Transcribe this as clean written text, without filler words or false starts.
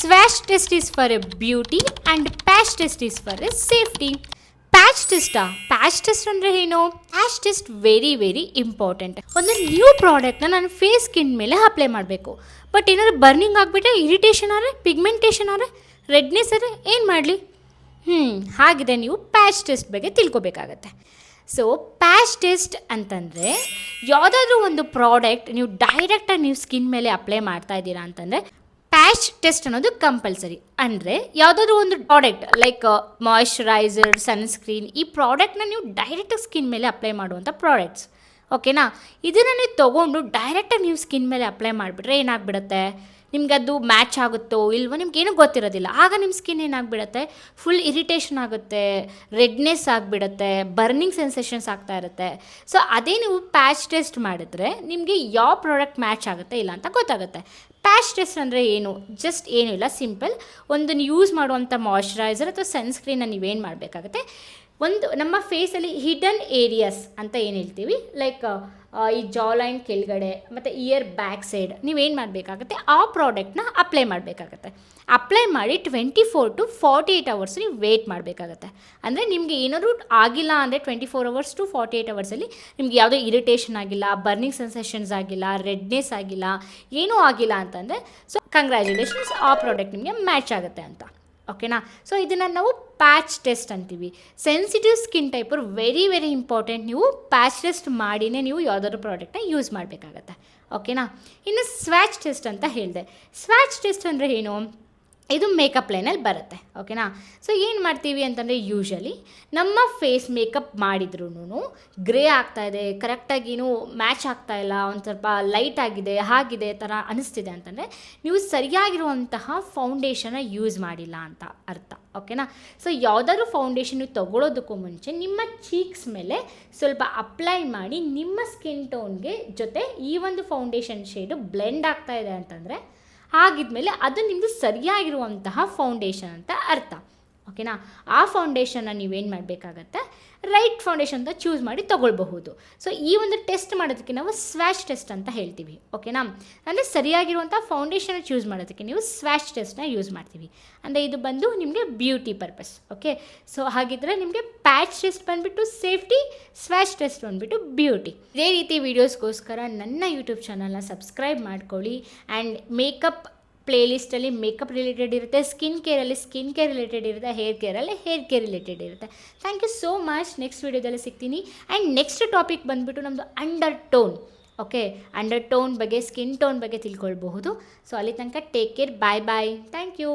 ಸ್ವ್ಯಾಚ್ test is for a beauty and patch test is for a safety. Patch test ಅಂದರೆ ಏನು? Patch test very important. ಒಂದು new ಪ್ರಾಡಕ್ಟ್ನ ನಾನು face skin ಮೇಲೆ apply ಮಾಡಬೇಕು. But ಏನಾದ್ರು ಬರ್ನಿಂಗ್ ಆಗಿಬಿಟ್ರೆ, ಇರಿಟೇಷನ್ ಆದರೆ, ಪಿಗ್ಮೆಂಟೇಷನ್ ಆದರೆ, ರೆಡ್ನೆಸ್ ಆದರೆ ಏನು ಮಾಡಲಿ? ಹಾಗಿದೆ ನೀವು ಪ್ಯಾಚ್ ಟೆಸ್ಟ್ ಬಗ್ಗೆ ತಿಳ್ಕೊಬೇಕಾಗತ್ತೆ. ಸೊ ಪ್ಯಾಚ್ ಟೆಸ್ಟ್ ಅಂತಂದರೆ ಯಾವುದಾದ್ರೂ ಒಂದು ಪ್ರಾಡಕ್ಟ್ ನೀವು ಡೈರೆಕ್ಟಾಗಿ ನೀವು ಸ್ಕಿನ್ ಮೇಲೆ ಅಪ್ಲೈ ಮಾಡ್ತಾ ಇದ್ದೀರಾ ಅಂತಂದರೆ ಪ್ಯಾಚ್ ಟೆಸ್ಟ್ ಅನ್ನೋದು ಕಂಪಲ್ಸರಿ. ಅಂದರೆ ಯಾವುದಾದ್ರೂ ಒಂದು ಪ್ರಾಡಕ್ಟ್ ಲೈಕ್ ಮಾಯ್ಶ್ಚರೈಸರ್, ಸನ್ಸ್ಕ್ರೀನ್, ಈ ಪ್ರಾಡಕ್ಟ್ನ ನೀವು ಡೈರೆಕ್ಟಾಗಿ ಸ್ಕಿನ್ ಮೇಲೆ ಅಪ್ಲೈ ಮಾಡುವಂಥ ಪ್ರಾಡಕ್ಟ್ಸ್, ಓಕೆನಾ? ಇದನ್ನು ನೀವು ತೊಗೊಂಡು ಡೈರೆಕ್ಟಾಗಿ ನೀವು ಸ್ಕಿನ್ ಮೇಲೆ ಅಪ್ಲೈ ಮಾಡಿಬಿಟ್ರೆ ಏನಾಗ್ಬಿಡುತ್ತೆ? ನಿಮ್ಗೆ ಅದು ಮ್ಯಾಚ್ ಆಗುತ್ತೋ ಇಲ್ವೋ ನಿಮ್ಗೇನೂ ಗೊತ್ತಿರೋದಿಲ್ಲ. ಆಗ ನಿಮ್ಮ ಸ್ಕಿನ್ ಏನಾಗ್ಬಿಡುತ್ತೆ? ಫುಲ್ ಇರಿಟೇಷನ್ ಆಗುತ್ತೆ, ರೆಡ್ನೆಸ್ ಆಗಿಬಿಡುತ್ತೆ, ಬರ್ನಿಂಗ್ ಸೆನ್ಸೇಷನ್ಸ್ ಆಗ್ತಾ ಇರುತ್ತೆ. ಸೊ ಅದೇ ನೀವು ಪ್ಯಾಚ್ ಟೆಸ್ಟ್ ಮಾಡಿದ್ರೆ ನಿಮಗೆ ಯಾವ ಪ್ರಾಡಕ್ಟ್ ಮ್ಯಾಚ್ ಆಗುತ್ತೆ ಇಲ್ಲ ಅಂತ ಗೊತ್ತಾಗುತ್ತೆ. ಪ್ಯಾಚ್ ಟೆಸ್ಟ್ ಅಂದರೆ ಏನು? ಜಸ್ಟ್ ಏನೂ ಇಲ್ಲ, ಸಿಂಪಲ್. ಒಂದನ್ನು ಯೂಸ್ ಮಾಡುವಂಥ ಮಾಯ್ಶ್ಚರೈಸರ್ ಅಥವಾ ಸನ್ಸ್ಕ್ರೀನ್ನ ನೀವೇನು ಮಾಡಬೇಕಾಗುತ್ತೆ, ಒಂದು ನಮ್ಮ ಫೇಸಲ್ಲಿ ಹಿಡನ್ ಏರಿಯಾಸ್ ಅಂತ ಏನು ಹೇಳ್ತೀವಿ, ಲೈಕ್ ಈ ಜಾಲೈನ್ ಕೆಳಗಡೆ ಮತ್ತು ಇಯರ್ ಬ್ಯಾಕ್ ಸೈಡ್ ನೀವೇನು ಮಾಡಬೇಕಾಗುತ್ತೆ, ಆ ಪ್ರಾಡಕ್ಟ್ನ ಅಪ್ಲೈ ಮಾಡಬೇಕಾಗತ್ತೆ. ಅಪ್ಲೈ ಮಾಡಿ 24 to 48 hours ನೀವು ವೇಟ್ ಮಾಡಬೇಕಾಗತ್ತೆ. ಅಂದರೆ ನಿಮಗೆ ಏನಾದರೂ ಆಗಿಲ್ಲ ಅಂದರೆ 24 hours to 48 hours ನಿಮ್ಗೆ ಯಾವುದೇ ಇರಿಟೇಷನ್ ಆಗಿಲ್ಲ, ಬರ್ನಿಂಗ್ ಸೆನ್ಸೇಷನ್ಸ್ ಆಗಿಲ್ಲ, ರೆಡ್ನೆಸ್ ಆಗಿಲ್ಲ, ಏನೂ ಆಗಿಲ್ಲ ಅಂತಂದರೆ ಸೊ ಕಂಗ್ರ್ಯಾಚುಲೇಷನ್ಸ್, ಆ ಪ್ರಾಡಕ್ಟ್ ನಿಮಗೆ ಮ್ಯಾಚ್ ಆಗುತ್ತೆ ಅಂತ, ಓಕೆನಾ? ಸೊ ಇದನ್ನು ನಾವು ಪ್ಯಾಚ್ ಟೆಸ್ಟ್ ಅಂತೀವಿ. ಸೆನ್ಸಿಟಿವ್ ಸ್ಕಿನ್ ಟೈಪರು ವೆರಿ ಇಂಪಾರ್ಟೆಂಟ್. ನೀವು ಪ್ಯಾಚ್ ಟೆಸ್ಟ್ ಮಾಡಿನೇ ನೀವು ಯಾವುದಾದ್ರು ಪ್ರಾಡಕ್ಟ್ನ ಯೂಸ್ ಮಾಡಬೇಕಾಗತ್ತೆ, ಓಕೆನಾ? ಇನ್ನು ಸ್ವ್ಯಾಚ್ ಟೆಸ್ಟ್ ಅಂತ ಹೇಳಿದೆ. ಸ್ವ್ಯಾಚ್ ಟೆಸ್ಟ್ ಅಂದರೆ ಏನು? ಇದು ಮೇಕಪ್ ಲೈನಲ್ಲಿ ಬರುತ್ತೆ, ಓಕೆನಾ? ಸೊ ಏನು ಮಾಡ್ತೀವಿ ಅಂತಂದರೆ ಯೂಶಲಿ ನಮ್ಮ ಫೇಸ್ ಮೇಕಪ್ ಮಾಡಿದ್ರೂ ಗ್ರೇ ಆಗ್ತಾಯಿದೆ, ಕರೆಕ್ಟಾಗಿನೂ ಮ್ಯಾಚ್ ಆಗ್ತಾಯಿಲ್ಲ, ಒಂದು ಸ್ವಲ್ಪ ಲೈಟ್ ಆಗಿದೆ, ಹಾಗಿದೆ ಥರ ಅನಿಸ್ತಿದೆ ಅಂತಂದರೆ ನೀವು ಸರಿಯಾಗಿರುವಂತಹ ಫೌಂಡೇಶನ್ನ ಯೂಸ್ ಮಾಡಿಲ್ಲ ಅಂತ ಅರ್ಥ, ಓಕೆನಾ? ಸೊ ಯಾವುದಾದ್ರೂ ಫೌಂಡೇಶನ್ ನೀವು ತೊಗೊಳೋದಕ್ಕೂ ಮುಂಚೆ ನಿಮ್ಮ ಚೀಕ್ಸ್ ಮೇಲೆ ಸ್ವಲ್ಪ ಅಪ್ಲೈ ಮಾಡಿ ನಿಮ್ಮ ಸ್ಕಿನ್ ಟೋನ್ಗೆ ಜೊತೆ ಈ ಒಂದು ಫೌಂಡೇಶನ್ ಶೇಡು ಬ್ಲೆಂಡ್ ಆಗ್ತಾ ಇದೆ ಅಂತಂದರೆ ಆಗಿದ್ಮೇಲೆ ಅದು ನಿಮ್ಮದು ಸರಿಯಾಗಿರುವಂತಹ ಫೌಂಡೇಶನ್ ಅಂತ ಅರ್ಥ, ಓಕೆನಾ? ಆ ಫೌಂಡೇಶನ್ನ ನೀವೇನು ಮಾಡಬೇಕಾಗತ್ತೆ, ರೈಟ್ ಫೌಂಡೇಶನ್ ಅಂತ ಚೂಸ್ ಮಾಡಿ ತೊಗೊಳ್ಬಹುದು. ಸೊ ಈ ಒಂದು ಟೆಸ್ಟ್ ಮಾಡೋದಕ್ಕೆ ನಾವು ಸ್ವ್ಯಾಚ್ ಟೆಸ್ಟ್ ಅಂತ ಹೇಳ್ತೀವಿ, ಓಕೆನಾ? ಅಂದರೆ ಸರಿಯಾಗಿರುವಂಥ ಫೌಂಡೇಶನ್ನ ಚೂಸ್ ಮಾಡೋದಕ್ಕೆ ನೀವು ಸ್ವ್ಯಾಚ್ ಟೆಸ್ಟ್ನ ಯೂಸ್ ಮಾಡ್ತೀವಿ. ಅಂದರೆ ಇದು ಬಂದು ನಿಮಗೆ ಬ್ಯೂಟಿ ಪರ್ಪಸ್, ಓಕೆ? ಸೊ ಹಾಗಿದ್ದರೆ ನಿಮಗೆ ಪ್ಯಾಚ್ ಟೆಸ್ಟ್ ಬಂದುಬಿಟ್ಟು ಸೇಫ್ಟಿ, ಸ್ವ್ಯಾಚ್ ಟೆಸ್ಟ್ ಬಂದುಬಿಟ್ಟು ಬ್ಯೂಟಿ. ಇದೇ ರೀತಿ ವೀಡಿಯೋಸ್ಗೋಸ್ಕರ ನನ್ನ ಯೂಟ್ಯೂಬ್ ಚಾನಲ್ನ ಸಬ್ಸ್ಕ್ರೈಬ್ ಮಾಡ್ಕೊಳ್ಳಿ. ಆ್ಯಂಡ್ ಮೇಕಪ್ ಪ್ಲೇಲಿಸ್ಟಲ್ಲಿ ಮೇಕಪ್ ರಿಲೇಟೆಡ್ ಇರುತ್ತೆ, ಸ್ಕಿನ್ ಕೇರಲ್ಲಿ ಸ್ಕಿನ್ ಕೇರ್ ರಿಲೇಟೆಡ್ ಇರುತ್ತೆ, ಹೇರ್ ಕೇರಲ್ಲಿ ಹೇರ್ ಕೇರ್ ರಿಲೇಟೆಡ್ ಇರುತ್ತೆ. Thank you so much. Next ವೀಡಿಯೋದಲ್ಲಿ ಸಿಗ್ತೀನಿ. ಆ್ಯಂಡ್ ನೆಕ್ಸ್ಟ್ ಟಾಪಿಕ್ ಬಂದುಬಿಟ್ಟು ನಮ್ಮದು undertone, okay? Undertone ಬಗ್ಗೆ, ಸ್ಕಿನ್ ಟೋನ್ ಬಗ್ಗೆ ತಿಳ್ಕೊಳ್ಬಹುದು. ಸೊ ಅಲ್ಲಿ ತನಕ take care, bye. Thank you.